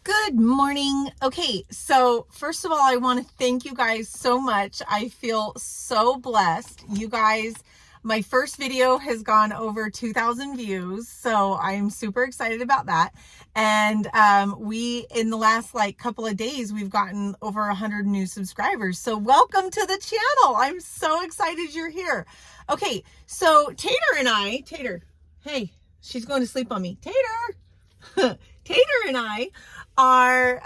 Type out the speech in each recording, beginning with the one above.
Good morning. Okay, so first of all, I want to thank you guys so much. I feel so blessed. You guys, my first video has gone over 2,000 views, so I'm super excited about that. And in the last couple of days, we've gotten over 100 new subscribers. So welcome to the channel. I'm so excited you're here. Okay, so Tater, hey, she's going to sleep on me. Tater. Tater and I are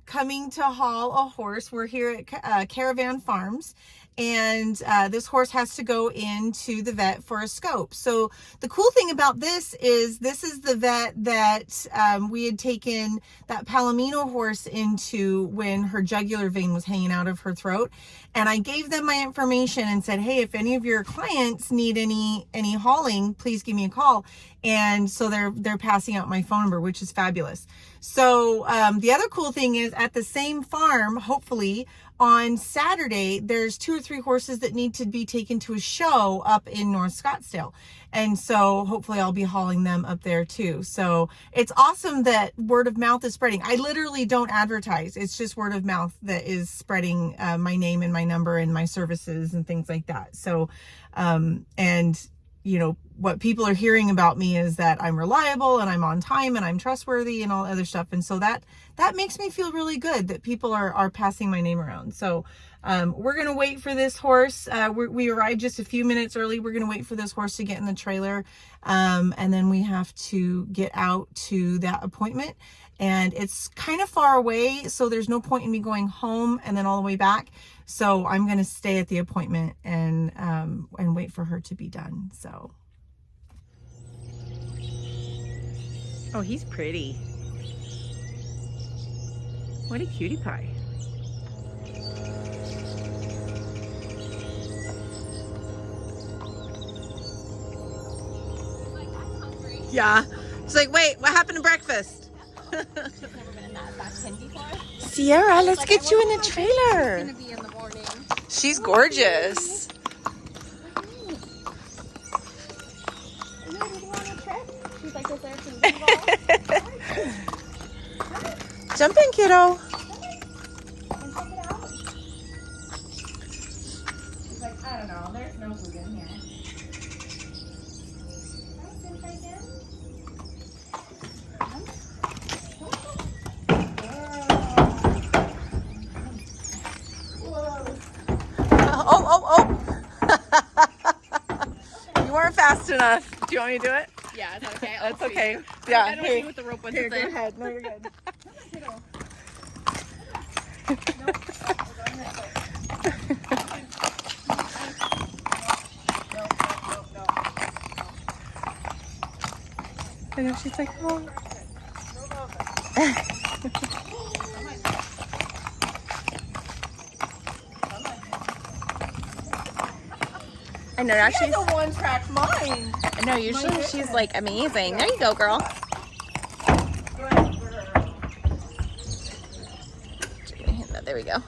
coming to haul a horse. We're here at Caravan Farms, and this horse has to go into the vet for a scope. So the cool thing about this is the vet that we had taken that Palomino horse into when her jugular vein was hanging out of her throat. And I gave them my information and said, hey, if any of your clients need any hauling, please give me a call. And so they're passing out my phone number, which is fabulous. So the other cool thing is at the same farm, hopefully on Saturday, there's 2 or 3 horses that need to be taken to a show up in North Scottsdale. And so hopefully I'll be hauling them up there too. So it's awesome that word of mouth is spreading. I literally don't advertise. It's just word of mouth that is spreading my name and my number and my services and things like that. So, and you know, what people are hearing about me is that I'm reliable and I'm on time and I'm trustworthy and all other stuff. And so that makes me feel really good that people are passing my name around. So we're going to wait for this horse. We arrived just a few minutes early. We're going to wait for this horse to get in the trailer. And then we have to get out to that appointment. And it's kind of far away, so there's no point in me going home and then all the way back. So I'm going to stay at the appointment and wait for her to be done. So. Oh, he's pretty. What a cutie pie. Yeah. She's like, wait, what happened to breakfast? She's never been in that back pen before. Sierra, let's get you in the trailer. She's gonna be in the morning. She's gorgeous. You ready to go on a trip? She's like, is there some Jump in, kiddo. and check it out. She's like, I don't know, there's no food in here. You weren't fast enough. Do you want me to do it? Yeah, is that okay? That's okay. Yeah, Yeah. I don't see what the rope was. Here, go ahead. No, you're good. I know, she's like, oh. I know now She she's has a one-track mind. no, usually she's like amazing. There you go, girl. There we go.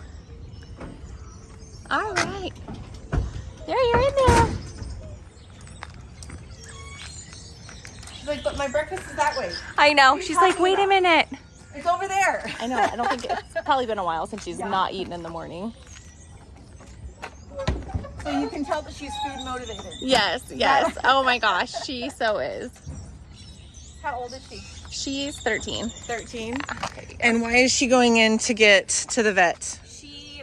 All right. There, you're in there. She's like, but my breakfast is that way. I know. She's like, wait a minute. It's over there. I know. I don't think it's probably been a while since she's not eaten in the morning. So you can tell that she's food motivated. Yes, yes. Oh my gosh, she so is. How old is she? She's 13. 13. Okay. And why is she going in to get to the vet?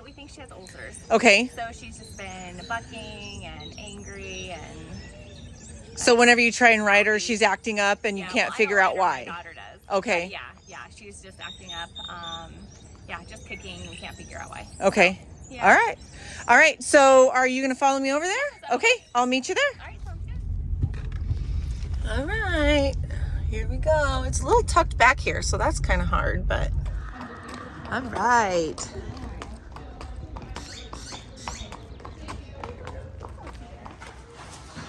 We think she has ulcers. Okay. So she's just been bucking and angry and So whenever you try and ride her, she's acting up and you yeah, can't well, I figure don't out ride her, why. my daughter does. Okay. But yeah, she's just acting up. Yeah, just kicking. We can't figure out why. Okay. Yeah. All right. All right. So are you going to follow me over there? Okay. I'll meet you there. All right, sounds good. All right. Here we go. It's a little tucked back here, so that's kind of hard, but all right.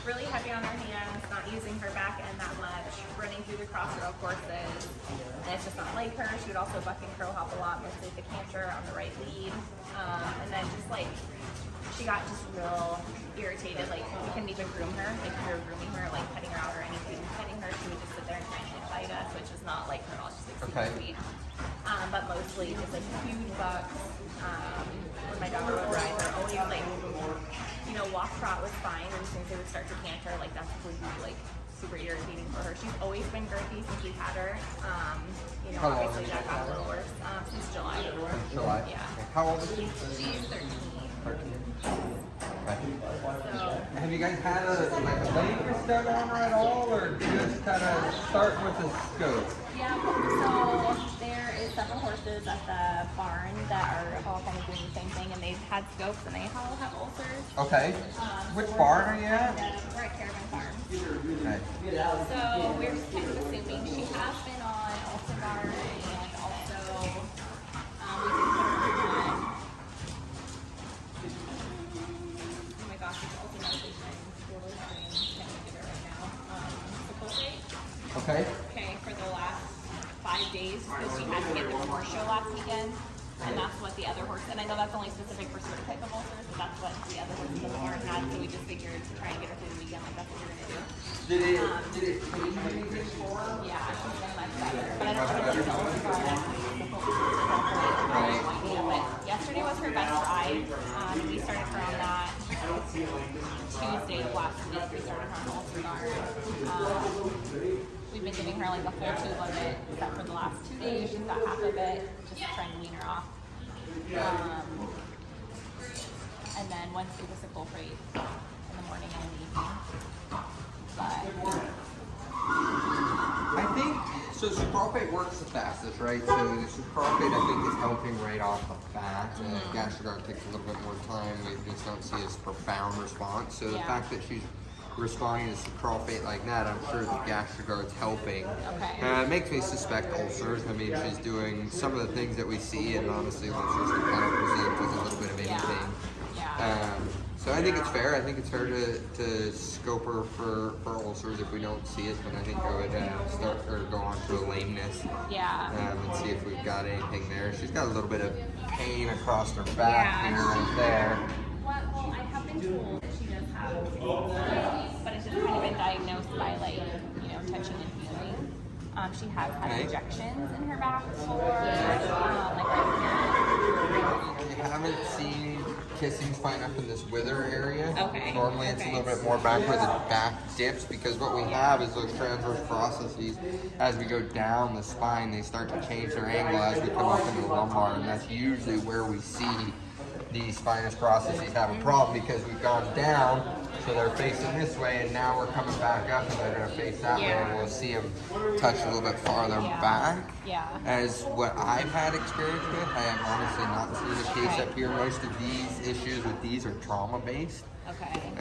Really heavy on her hands, not using her back end that much, running through the crossroad courses. It's just not like her. She would also buck and crow hop a lot, mostly the canter on the right lead. And then just like, she got just real irritated. Like, we couldn't even groom her. Like, we were grooming her, like petting her out or anything, petting her, she would just sit there and try and bite us, which is not like her at all. She's like super sweet. but mostly just like huge bucks. When my dog would ride, they're always like, you know, walk trot was fine, and as soon as they would start to canter, like that would be like super irritating for her. She's always been girthy since we've had her. You know, How long obviously is that she? got a little worse since July. July. Yeah. Okay. How old is she? She's 13. 13. Okay. So, Have you guys had a latest done on her at all, or just kind of start with a scope? yeah, so there is several horses at the barn that are all kind of doing the same thing, and they've had scopes and they all have ulcers. Okay. Which barn are you at? We're at Caravan Farm. Okay. So we're just kind of assuming she has been on ulcer guard, and also we can put her on. Oh my gosh, it's also medication. We're can't give it right now. Consultation. Okay. Okay, for the last 5 days, because she had to get the horse show last weekend, and that's what the other horse, and I know that's only specific for certain type of ulcers, but that's what the other horses in the barn had, so we just figured to try and get her through the weekend, like that's what we're gonna do. Did it change anything for her? Yeah, she's been much better, but I don't know if it's the ulcer guard. Right. But yesterday was her best ride. We started her on that Tuesday of last week. We started her on ulcer guard. We've been giving her like a full tube of it, except for the last 2 days. She's got half of it, just trying to wean her off. And then Wednesday was a full rate in the morning and in the evening. But I think so. Sucralfate works the fastest, right? So the sucralfate, I think, is helping right off the bat. Gastrogard takes a little bit more time. We just don't see as profound response. So the Yeah. fact that she's responding to sucralfate like that, I'm sure the Gastrogard's helping. Okay. It makes me suspect ulcers. I mean, she's doing some of the things that we see, and honestly, ulcers can kind of present with a little bit of anything. yeah. So I think it's fair. I think it's fair to scope her for ulcers if we don't see it, but I think I would start or go on to a lameness Yeah. and see if we've got anything there. She's got a little bit of pain across her back here, right there. Well, I have been told that she does have, but it's just kind of been diagnosed by like, you know, touching and feeling. She has had Okay. injections in her back before, like right here. You haven't seen kissing spine up in this wither area. Okay. Normally it's a little bit more back where the back dips, because what we have is those transverse processes. As we go down the spine, they start to change their angle as we come up into the lumbar, and that's usually where we see these spinous processes have a problem, because we've gone down, so they're facing this way, and now we're coming back up and they're going to face that way, and we'll see them touch a little bit farther back. Yeah. As what I've had experience with, I have honestly not seen a case up here. Most of these issues with these are trauma-based. Okay.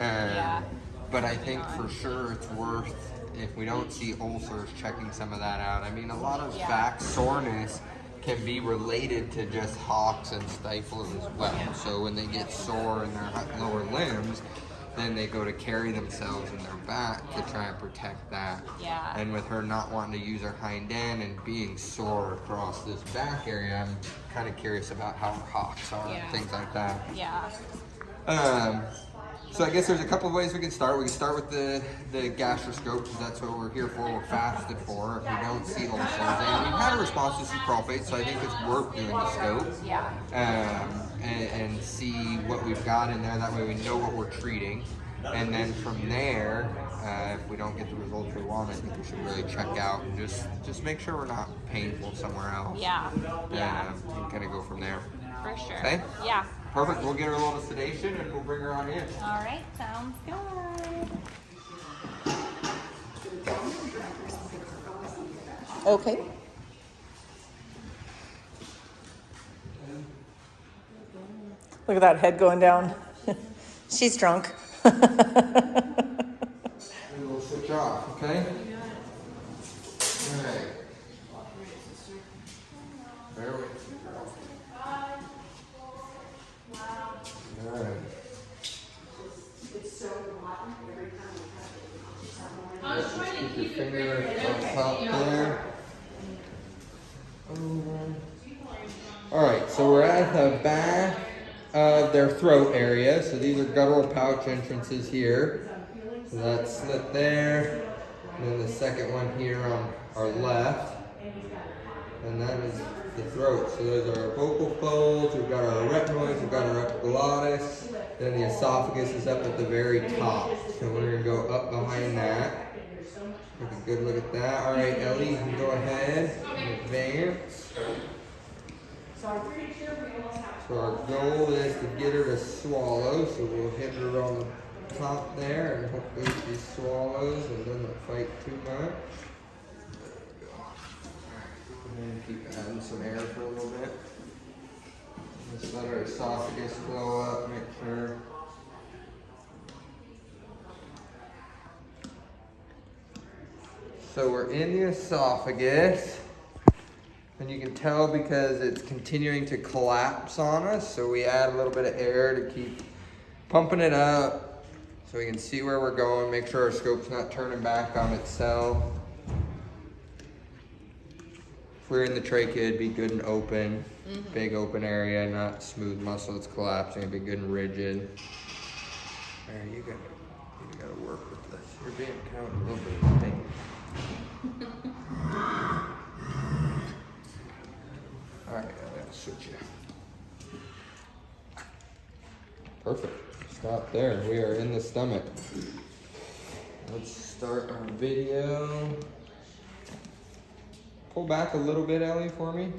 But I think for sure it's worth, if we don't see ulcers, checking some of that out. I mean, a lot of back soreness can be related to just hocks and stifles as well. So when they get sore in their lower limbs, then they go to carry themselves in their back to try and protect that. Yeah. And with her not wanting to use her hind end and being sore across this back area, I'm kind of curious about how her hocks are and things like that. Yeah. So I guess there's a couple of ways we can start. We can start with the gastroscope, because that's what we're here for. We're fasted for. If we don't see ulcers, and we've had a response to sucralfate, so I think it's worth doing the scope. Yeah. And see what we've got in there. That way we know what we're treating. And then from there, if we don't get the results we want, I think we should really check out and just make sure we're not painful somewhere else. Yeah. Yeah. And kind of go from there. For sure. Okay? Yeah. Perfect. We'll get her a little sedation and we'll bring her on in. All right. Sounds good. Okay. Look at that head going down. She's drunk. And we'll switch off, okay? All right. Bear with me. All right. Keep your finger on top there. All right, so we're at the back of their throat area. So these are guttural pouch entrances here. So that's slit there. And then the second one here on our left. and that is the throat. So those are our vocal folds, we've got our arytenoids, we've got our epiglottis, then the esophagus is up at the very top. So we're going to go up behind that. Take a good look at that. All right, Ellie, you can go ahead and advance. So our goal is to get her to swallow, so we'll hit her on the top there, and hopefully she swallows and doesn't fight too much. And keep adding some air for a little bit. Just let our esophagus flow up, make sure. So we're in the esophagus, and you can tell because it's continuing to collapse on us, so we add a little bit of air to keep pumping it up so we can see where we're going, make sure our scope's not turning back on itself. If we're in the trachea, it'd be good and open, big open area, not smooth muscle that's collapsing, it'd be good and rigid. There, you gotta work with this. You're being kind of a little bit of a thing. Alright, I'm gonna switch you. Perfect. Stop there. We are in the stomach. Let's start our video. Pull back a little bit, Ellie, for me.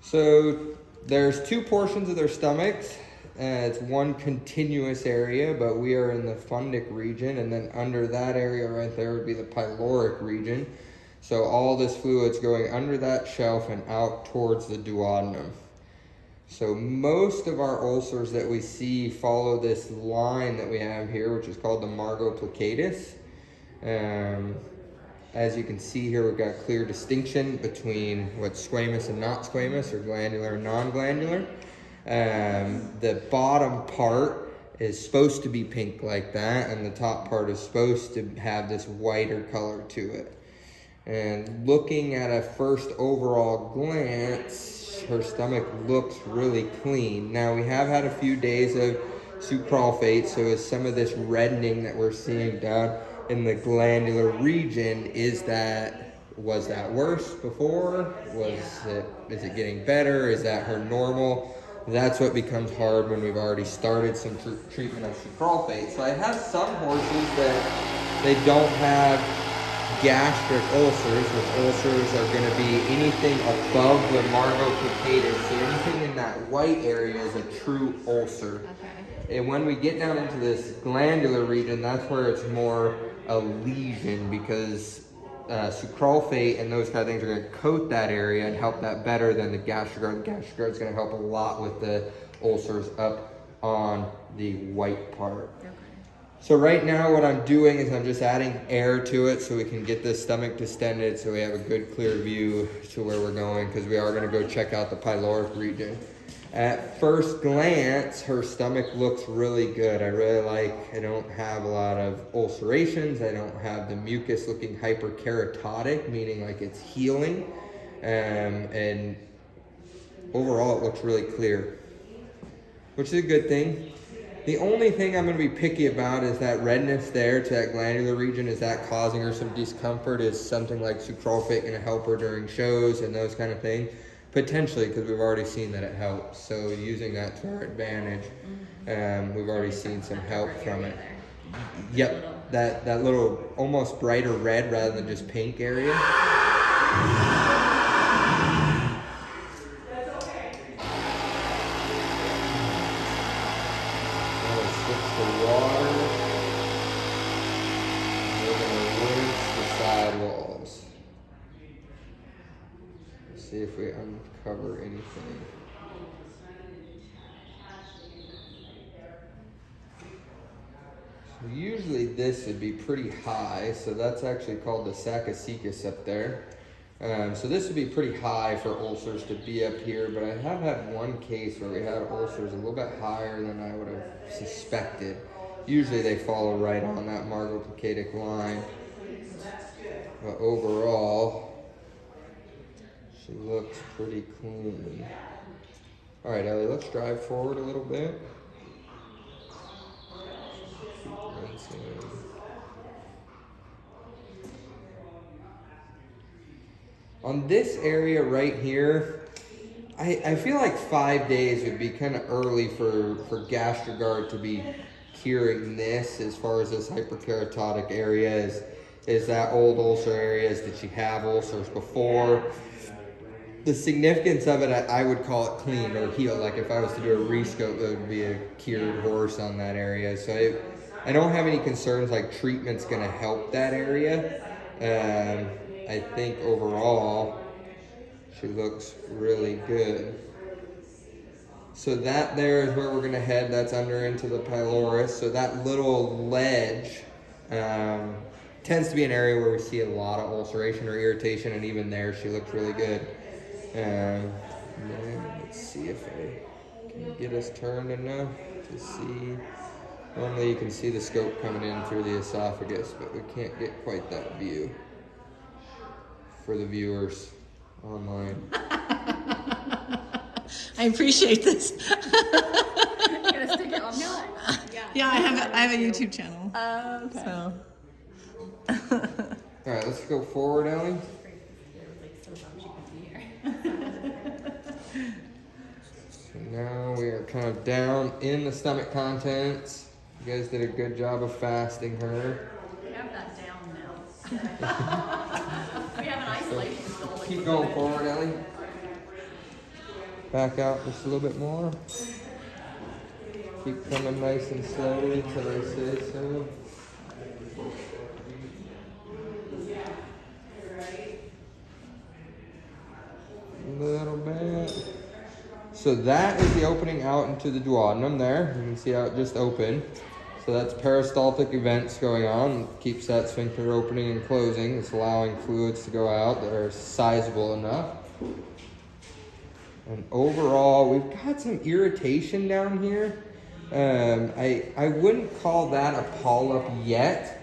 So there's two portions of their stomachs. It's one continuous area, but we are in the fundic region, and then under that area right there would be the pyloric region. So all this fluid's going under that shelf and out towards the duodenum. So most of our ulcers that we see follow this line that we have here, which is called the margo plicatus. As you can see here, we've got clear distinction between what's squamous and not squamous, or glandular and non-glandular. The bottom part is supposed to be pink like that, and the top part is supposed to have this whiter color to it. And looking at a first overall glance, her stomach looks really clean. Now, we have had a few days of sucralfate, so is some of this reddening that we're seeing down in the glandular region, was that worse before? Is it getting better? Is that her normal? That's what becomes hard when we've already started some treatment of sucralfate. So I have some horses that they don't have gastric ulcers, which ulcers are going to be anything above the margo plicatus. So anything in that white area is a true ulcer. Okay. And when we get down into this glandular region, that's where it's more a lesion, because sucralfate and those kind of things are going to coat that area and help that better than the GastroGuard. The GastroGuard is going to help a lot with the ulcers up on the white part. Okay. So right now what I'm doing is I'm just adding air to it so we can get this stomach distended, so we have a good clear view to where we're going, because we are going to go check out the pyloric region. At first glance, her stomach looks really good. I don't have a lot of ulcerations. I don't have the mucus looking hyperkeratotic, meaning like it's healing. And overall, it looks really clear, which is a good thing. The only thing I'm going to be picky about is that redness there to that glandular region. Is that causing her some discomfort? Is something like sucralfate going to help her during shows and those kind of things? Potentially, because we've already seen that it helps. So using that to our advantage, we've already seen some help from it. Yep, that little almost brighter red rather than just pink area. See if we uncover anything. So usually this would be pretty high, so that's actually called the saccocecus up there. So this would be pretty high for ulcers to be up here, but I have had one case where we had ulcers a little bit higher than I would have suspected. Usually they follow right on that margo plicatic line. But overall, she looks pretty clean. All right, Ellie, let's drive forward a little bit. On this area right here, I feel like 5 days would be kind of early for GastroGuard to be curing this as far as this hyperkeratotic area is that old ulcer areas. Did she have ulcers before? The significance of it, I would call it clean or healed. Like if I was to do a rescope, that would be a cured horse on that area. So I don't have any concerns like treatment's gonna help that area. I think overall, she looks really good. So that there is where we're gonna head. That's under into the pylorus. So that little ledge tends to be an area where we see a lot of ulceration or irritation, and even there she looks really good. Let's see if I can get us turned enough to see. Normally you can see the scope coming in through the esophagus, but we can't get quite that view for the viewers online. I appreciate this. You're gonna stick it on no. Yeah, I have a YouTube channel. Okay. So. All right, let's go forward, Ellie. So now we are kind of down in the stomach contents. You guys did a good job of fasting her. We have that down now. We have an isolation goal. Keep going forward, Ellie. Back out just a little bit more. Keep coming nice and slowly till I say so. A little bit. So that is the opening out into the duodenum there. You can see how it just opened. So that's peristaltic events going on. Keeps that sphincter opening and closing. It's allowing fluids to go out that are sizable enough. And overall, we've got some irritation down here. I wouldn't call that a polyp yet.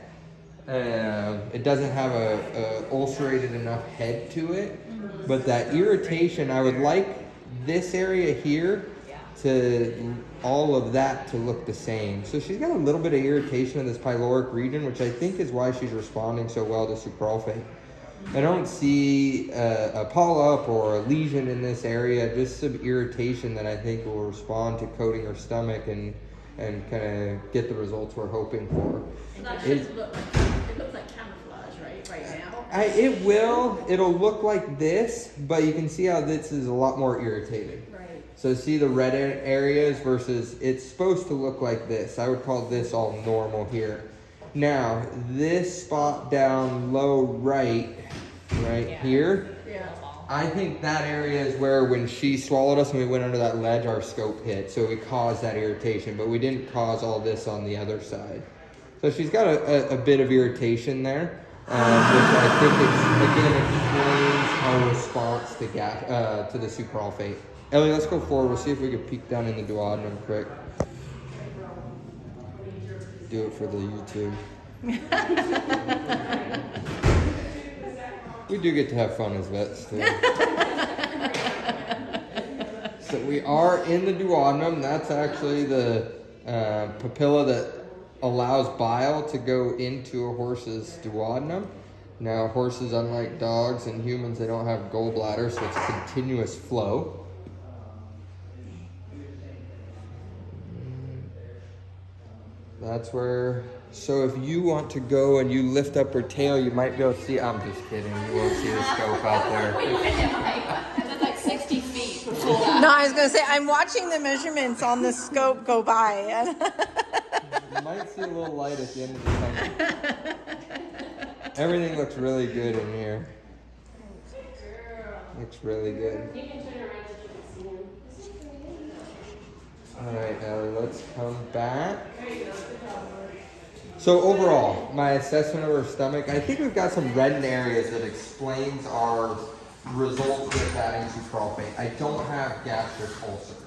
It doesn't have a ulcerated enough head to it. But that irritation, I would like this area here to all of that to look the same. So she's got a little bit of irritation in this pyloric region, which I think is why she's responding so well to sucralfate. I don't see a polyp or a lesion in this area, just some irritation that I think will respond to coating her stomach and kind of get the results we're hoping for. So that should it looks like camouflage, right now? It'll look like this, but you can see how this is a lot more irritated. Right. So see the red areas versus it's supposed to look like this. I would call this all normal here. Now, this spot down low right here, I think that area is where when she swallowed us and we went under that ledge, our scope hit. So we caused that irritation, but we didn't cause all this on the other side. So she's got a bit of irritation there, which I think explains our response to the sucralfate. Ellie, let's go forward. We'll see if we can peek down in the duodenum quick. Do it for the YouTube. We do get to have fun as vets too. So we are in the duodenum. That's actually the papilla that allows bile to go into a horse's duodenum. Now horses, unlike dogs and humans, they don't have gallbladders, so it's continuous flow. That's where, so if you want to go and you lift up her tail, you might be able to see, I'm just kidding, you won't see the scope out there. That's like 60 feet. No, I was going to say, I'm watching the measurements on the scope go by. You might see a little light at the end of the tunnel. Everything looks really good in here. Looks really good. Alright, Ellie, let's come back. So overall, my assessment of her stomach, I think we've got some reddened areas that explains our results with adding sucralfate. I don't have gastric ulcers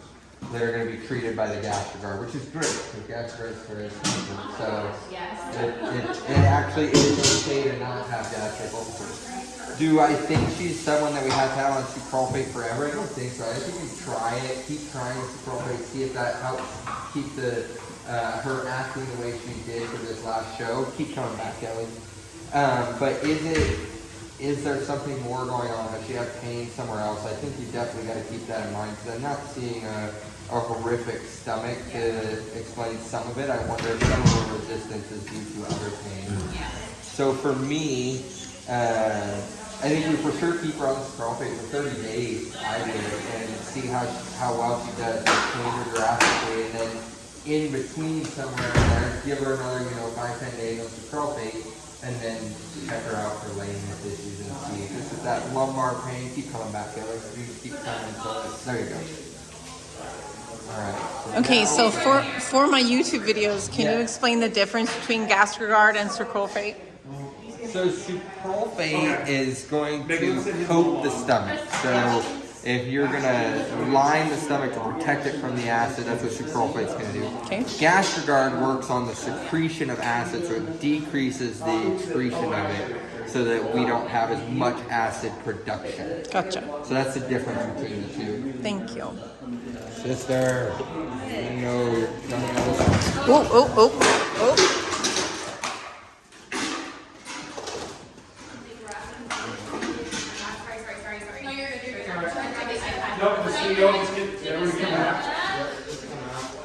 that are going to be treated by the GastroGuard, which is great, because GastroGuard is very expensive. So it actually is okay to not have gastric ulcers. Do I think she's someone that we have to have on sucralfate forever? I don't think so. I think we try it, keep trying sucralfate, see if that helps keep her acting the way she did for this last show. Keep coming back, Ellie. But is it is there something more going on? Does she have pain somewhere else? I think you definitely got to keep that in mind, because I'm not seeing a horrific stomach to explain some of it. I wonder if some of the resistance is due to other pain. Yeah. So for me, I think we for sure keep her on the sulfate for 30 days, I would, and see how well she does, change her drastically, and then in between somewhere in there, give her another, 5-10 days of sulfate, and then check her out for lameness issues and see. This is that lumbar pain, keep coming back there. Let's keep coming until it's, there you go. Alright. Okay, so for my YouTube videos, can you explain the difference between GastroGuard and Sucralfate? So sucralfate is going to coat the stomach. So if you're going to line the stomach to protect it from the acid, that's what sucralfate's going to do. Okay. GastroGuard works on the secretion of acid, so it decreases the excretion of it so that we don't have as much acid production. Gotcha. So that's the difference between the two. Thank you. Sister, no. Oh.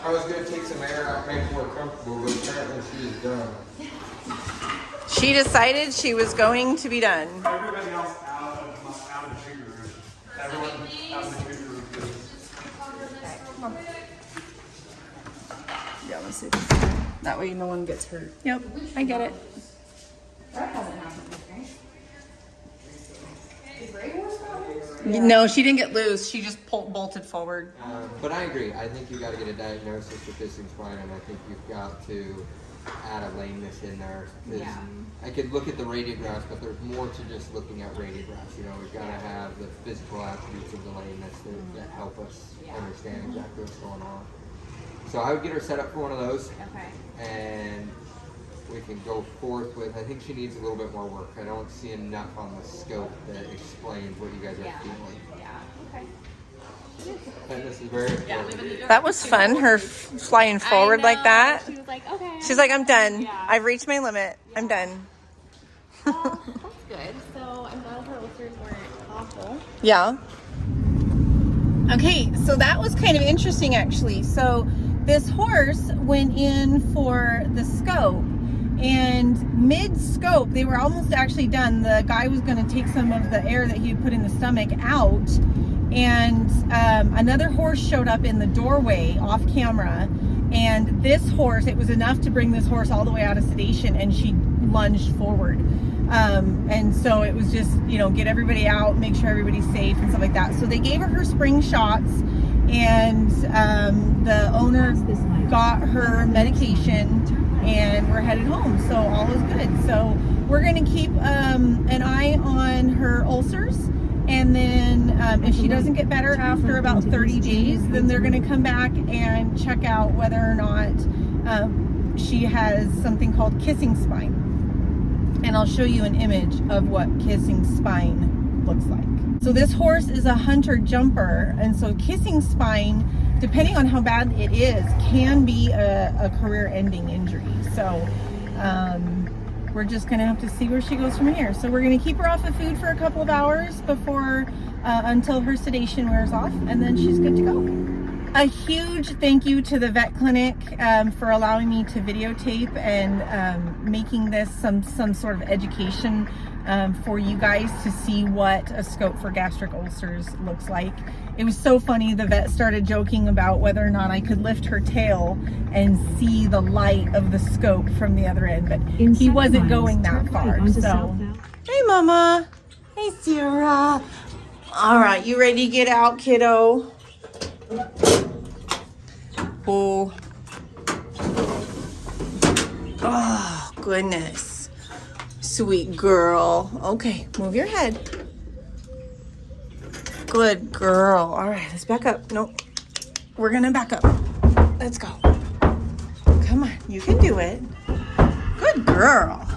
I was going to take some air out, make her more comfortable, but apparently she is done. She decided she was going to be done. Everybody else out of the treatment room. Everyone out of the treatment room, please. Yeah, let's see. That way no one gets hurt. Yep, I get it. That hasn't happened, okay? Is Ray Horse got loose? No, she didn't get loose. She just bolted forward. But I agree. I think you got to get a diagnosis with this spine, and I think you've got to add a lameness in there. Yeah. I could look at the radiographs, but there's more to just looking at radiographs. We've got to have the physical attributes of the lameness that help us understand exactly what's going on. So I would get her set up for one of those, Okay. and we can go forth with. I think she needs a little bit more work. I don't see enough on the scope that explains what you guys are feeling. Yeah. Okay. And this is very important. That was fun, her flying forward like that. She was like, okay. She's like, I'm done. Yeah. I've reached my limit. I'm done. That's good. So I'm glad her ulcers weren't awful. Yeah. Okay, so that was kind of interesting actually. So this horse went in for the scope, and mid-scope, they were almost actually done. The guy was going to take some of the air that he had put in the stomach out, and another horse showed up in the doorway off camera, and this horse, it was enough to bring this horse all the way out of sedation, and she lunged forward. And so it was just, get everybody out, make sure everybody's safe and stuff like that. So they gave her spring shots, and the owner got her medication, and we're headed home. So all is good. So we're going to keep an eye on her ulcers. And then if she doesn't get better after about 30 days, then they're going to come back and check out whether or not she has something called kissing spine. And I'll show you an image of what kissing spine looks like. So this horse is a hunter jumper, and so kissing spine, depending on how bad it is, can be a career-ending injury. So we're just gonna have to see where she goes from here. So we're gonna keep her off of food for a couple of hours before until her sedation wears off, and then she's good to go. A huge thank you to the vet clinic for allowing me to videotape and making this some sort of education for you guys to see what a scope for gastric ulcers looks like. It was so funny. The vet started joking about whether or not I could lift her tail and see the light of the scope from the other end, but he wasn't going that far. So, hey mama. Hey Sierra. All right, you ready to get out, kiddo? Oh. Oh, goodness. Sweet girl. Okay, move your head. Good girl. All right, let's back up. Nope. We're going to back up. Let's go. Come on, you can do it. Good girl.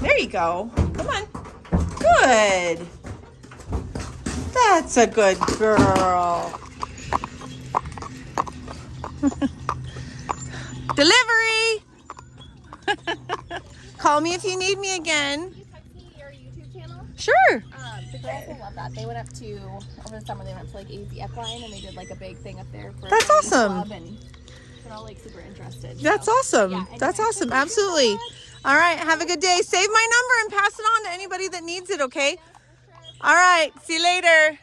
There you go. Come on. Good. That's a good girl. Delivery. Call me if you need me again. Can you text me your YouTube channel? Sure. The girls will love that. They went up to, over the summer, they went to like AZ Equine and they did like a big thing up there for That's the awesome. club, and they're all like super interested. That's so, awesome. yeah, anyway, That's awesome. thank you so Absolutely. much. All right. Have a good day. Save my number and pass it on to anybody that needs it, okay? All right. See you later.